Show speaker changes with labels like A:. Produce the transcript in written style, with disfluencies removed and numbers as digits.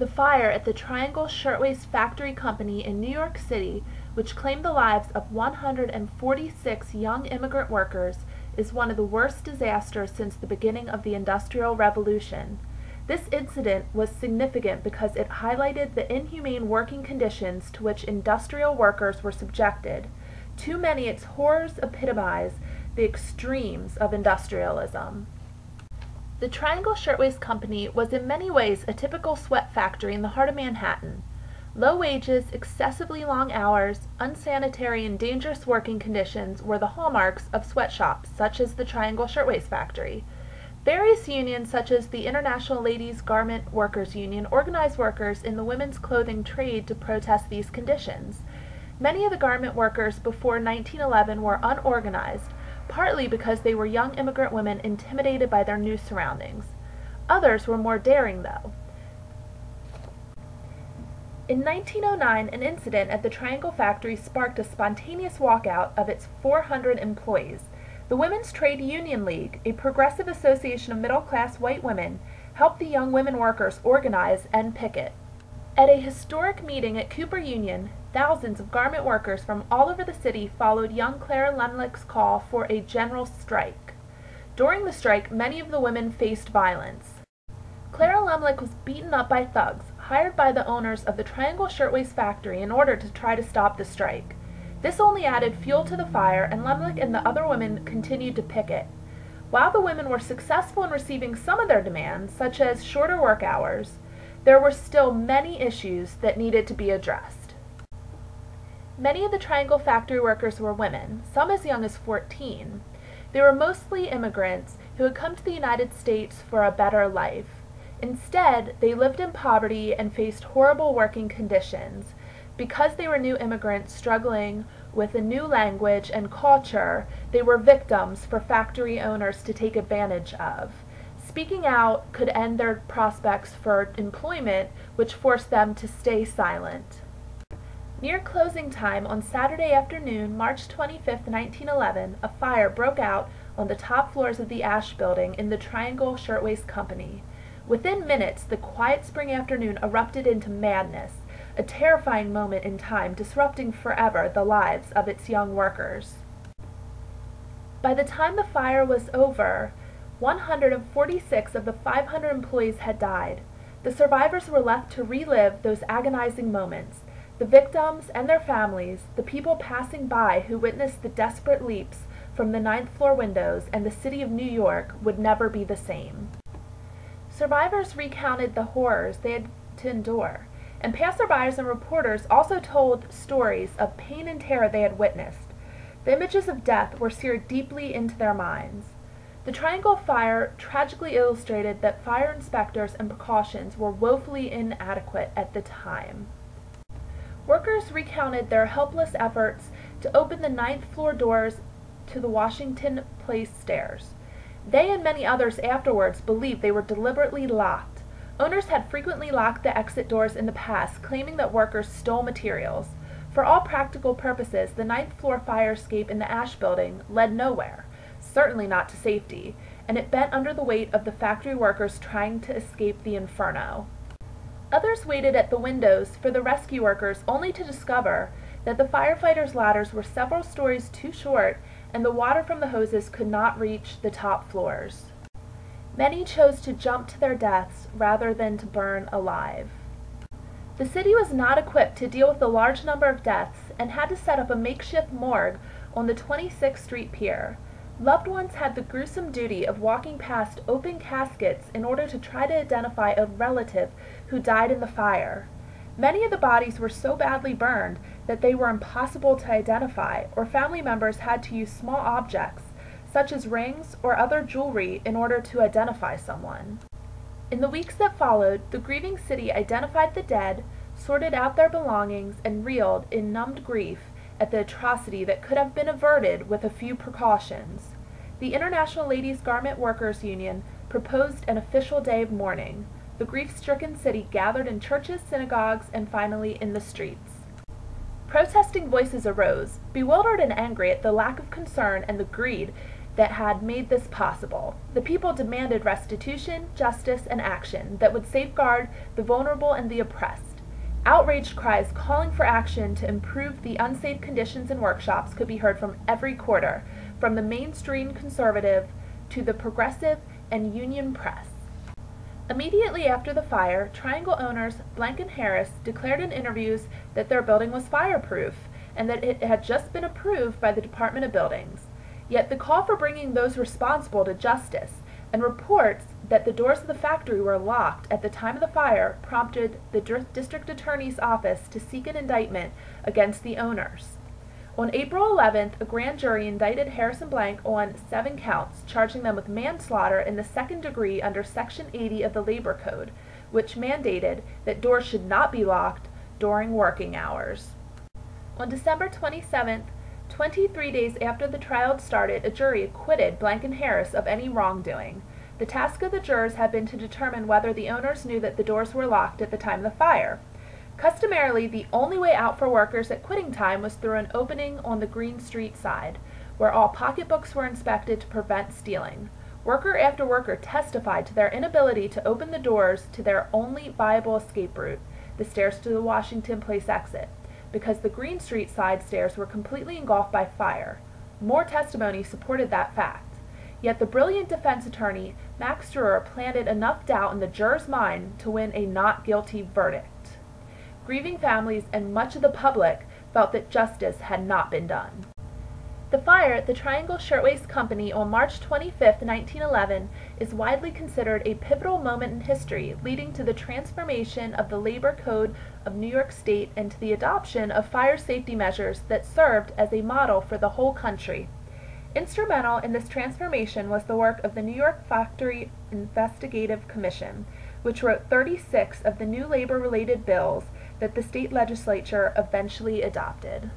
A: The fire at the Triangle Shirtwaist Factory Company in New York City, which claimed the lives of 146 young immigrant workers, is one of the worst disasters since the beginning of the Industrial Revolution. This incident was significant because it highlighted the inhumane working conditions to which industrial workers were subjected. Too many its horrors epitomize the extremes of industrialism. The Triangle Shirtwaist Company was in many ways a typical sweat factory in the heart of Manhattan. Low wages, excessively long hours, unsanitary and dangerous working conditions were the hallmarks of sweatshops such as the Triangle Shirtwaist Factory. Various unions such as the International Ladies Garment Workers Union organized workers in the women's clothing trade to protest these conditions. Many of the garment workers before 1911 were unorganized, partly because they were young immigrant women intimidated by their new surroundings. Others were more daring, though. In 1909, an incident at the Triangle factory sparked a spontaneous walkout of its 400 employees. The Women's Trade Union League, a progressive association of middle-class white women, helped the young women workers organize and picket. At a historic meeting at Cooper Union, thousands of garment workers from all over the city followed young Clara Lemlich's call for a general strike. During the strike, many of the women faced violence. Clara Lemlich was beaten up by thugs, hired by the owners of the Triangle Shirtwaist Factory in order to try to stop the strike. This only added fuel to the fire, and Lemlich and the other women continued to picket. While the women were successful in receiving some of their demands, such as shorter work hours, there were still many issues that needed to be addressed. Many of the Triangle factory workers were women, some as young as 14. They were mostly immigrants who had come to the United States for a better life. Instead, they lived in poverty and faced horrible working conditions. Because they were new immigrants struggling with a new language and culture, they were victims for factory owners to take advantage of. Speaking out could end their prospects for employment, which forced them to stay silent. Near closing time on Saturday afternoon, March 25, 1911, a fire broke out on the top floors of the Ash Building in the Triangle Shirtwaist Company. Within minutes, the quiet spring afternoon erupted into madness, a terrifying moment in time disrupting forever the lives of its young workers. By the time the fire was over, 146 of the 500 employees had died. The survivors were left to relive those agonizing moments. The victims and their families, the people passing by who witnessed the desperate leaps from the 9th floor windows and the city of New York, would never be the same. Survivors recounted the horrors they had to endure, and passersby and reporters also told stories of pain and terror they had witnessed. The images of death were seared deeply into their minds. The Triangle fire tragically illustrated that fire inspectors and precautions were woefully inadequate at the time. Workers recounted their helpless efforts to open the 9th floor doors to the Washington Place stairs. They and many others afterwards believed they were deliberately locked. Owners had frequently locked the exit doors in the past, claiming that workers stole materials. For all practical purposes, the 9th floor fire escape in the Ash Building led nowhere, certainly not to safety, and it bent under the weight of the factory workers trying to escape the inferno. Others waited at the windows for the rescue workers, only to discover that the firefighters' ladders were several stories too short and the water from the hoses could not reach the top floors. Many chose to jump to their deaths rather than to burn alive. The city was not equipped to deal with the large number of deaths and had to set up a makeshift morgue on the 26th Street Pier. Loved ones had the gruesome duty of walking past open caskets in order to try to identify a relative who died in the fire. Many of the bodies were so badly burned that they were impossible to identify, or family members had to use small objects, such as rings or other jewelry, in order to identify someone. In the weeks that followed, the grieving city identified the dead, sorted out their belongings, and reeled in numbed grief at the atrocity that could have been averted with a few precautions. The International Ladies Garment Workers Union proposed an official day of mourning. The grief-stricken city gathered in churches, synagogues, and finally in the streets. Protesting voices arose, bewildered and angry at the lack of concern and the greed that had made this possible. The people demanded restitution, justice, and action that would safeguard the vulnerable and the oppressed. Outraged cries calling for action to improve the unsafe conditions in workshops could be heard from every quarter, from the mainstream conservative to the progressive and union press. Immediately after the fire, Triangle owners Blank and Harris declared in interviews that their building was fireproof and that it had just been approved by the Department of Buildings. Yet the call for bringing those responsible to justice and reports that the doors of the factory were locked at the time of the fire prompted the district attorney's office to seek an indictment against the owners. On April 11th, a grand jury indicted Harris and Blank on 7 counts, charging them with manslaughter in the second degree under Section 80 of the Labor Code, which mandated that doors should not be locked during working hours. On December 27th, 23 days after the trial started, a jury acquitted Blank and Harris of any wrongdoing. The task of the jurors had been to determine whether the owners knew that the doors were locked at the time of the fire. Customarily, the only way out for workers at quitting time was through an opening on the Green Street side, where all pocketbooks were inspected to prevent stealing. Worker after worker testified to their inability to open the doors to their only viable escape route, the stairs to the Washington Place exit, because the Green Street side stairs were completely engulfed by fire. More testimony supported that fact. Yet the brilliant defense attorney, Max Struer, planted enough doubt in the jurors' mind to win a not guilty verdict. Grieving families and much of the public felt that justice had not been done. The fire at the Triangle Shirtwaist Company on March 25, 1911, is widely considered a pivotal moment in history, leading to the transformation of the Labor Code of New York State and to the adoption of fire safety measures that served as a model for the whole country. Instrumental in this transformation was the work of the New York Factory Investigative Commission, which wrote 36 of the new labor-related bills that the state legislature eventually adopted.